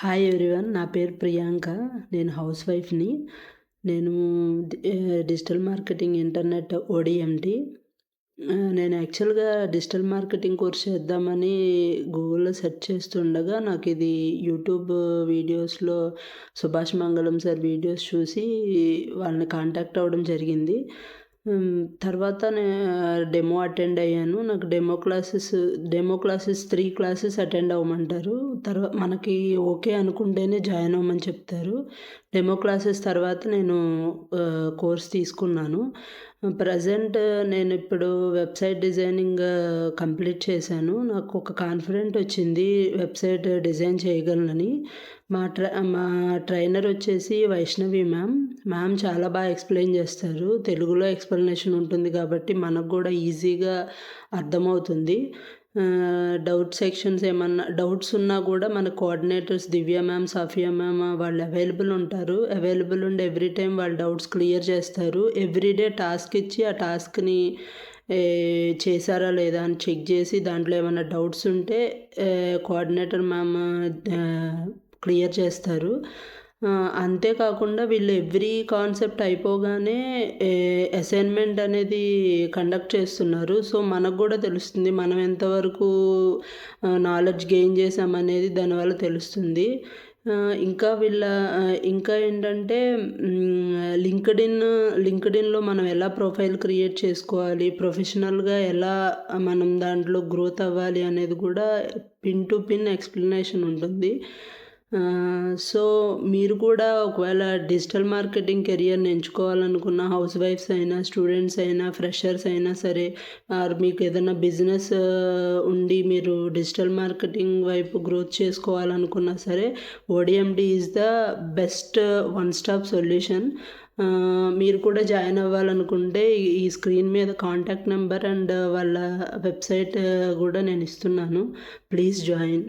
Hi everyone. నా పేరు ప్రియాంక. నేను హౌస్ వైఫ్‌ని. నేను డిజిటల్ మార్కెటింగ్ ఇంటర్నెట్ ఓడిఎండి. నేను యాక్చువల్‌గా డిజిటల్ మార్కెటింగ్ కోర్స్ చేద్దామని గూగుల్‌లో సెర్చ్ చేస్తుండగా నాకిది యూట్యూబ్ వీడియోస్‌లో సుభాష్ మంగళం సార్ వీడియోస్ చూసి వాళ్ళని కాంటాక్ట్ అవ్వడం జరిగింది. తర్వాత డెమో అటెండ్ అయ్యాను. నాకు డెమో క్లాసెస్ 3 క్లాసెస్ అటెండ్ అవ్వమంటారు. మనకి ఓకే అనుకుంటేనే జాయిన్ అవ్వమని చెప్తారు. డెమో క్లాసెస్ తర్వాత నేను కోర్స్ తీసుకున్నాను. ప్రెజెంట్ నేనిప్పుడు వెబ్‌సైట్ డిజైనింగ్ కంప్లీట్ చేశాను. నాకు ఒక కాన్ఫిడెంట్ వచ్చింది వెబ్‌సైట్ డిజైన్ చేయగలనని. మా ట్రైనర్ వచ్చేసి వైష్ణవి మ్యామ్. మ్యామ్ చాలా బాగా ఎక్స్‌ప్లెయిన్ చేస్తారు. తెలుగులో ఎక్స్‌ప్లనేషన్ ఉంటుంది కాబట్టి మనకు కూడా ఈజీగా అర్థమవుతుంది. డౌట్స్ ఉన్నా కూడా మన కోఆర్డినేటర్స్ దివ్య మ్యామ్, సాఫియా మ్యామ్ వాళ్ళు అవైలబుల్ ఉంటారు. అవైలబుల్ ఉండి ఎవ్రీ టైమ్ వాళ్ళ డౌట్స్ క్లియర్ చేస్తారు. ఎవ్రీడే టాస్క్ ఇచ్చి ఆ టాస్క్‌ని చేశారా లేదా అని చెక్ చేసి దాంట్లో ఏమైనా డౌట్స్ ఉంటే కోఆర్డినేటర్ మ్యామ్ క్లియర్ చేస్తారు. అంతేకాకుండా వీళ్ళు ఎవ్రీ కాన్సెప్ట్ అయిపోగానే అసైన్మెంట్ అనేది కండక్ట్ చేస్తున్నారు. సో మనకు కూడా తెలుస్తుంది మనం ఎంతవరకు నాలెడ్జ్ గెయిన్ చేసామనేది దానివల్ల తెలుస్తుంది. ఇంకా ఏంటంటే లింక్డ్ఇన్‌లో మనం ఎలా ప్రొఫైల్ క్రియేట్ చేసుకోవాలి, ప్రొఫెషనల్‌గా ఎలా మనం దాంట్లో గ్రోత్ అవ్వాలి అనేది కూడా పిన్ టు పిన్ ఎక్స్‌ప్లనేషన్ ఉంటుంది. సో మీరు కూడా ఒకవేళ డిజిటల్ మార్కెటింగ్ కెరియర్‌ని ఎంచుకోవాలనుకున్న హౌస్ వైఫ్స్ అయినా, స్టూడెంట్స్ అయినా, ఫ్రెషర్స్ అయినా సరే, మీకు ఏదైనా బిజినెస్ ఉండి మీరు డిజిటల్ మార్కెటింగ్ వైపు గ్రోత్ చేసుకోవాలనుకున్నా సరే, ODMD is the best one stop solution. మీరు కూడా జాయిన్ అవ్వాలనుకుంటే ఈ స్క్రీన్ మీద కాంటాక్ట్ నెంబర్ అండ్ వాళ్ళ వెబ్సైట్ కూడా నేను ఇస్తున్నాను. Please join.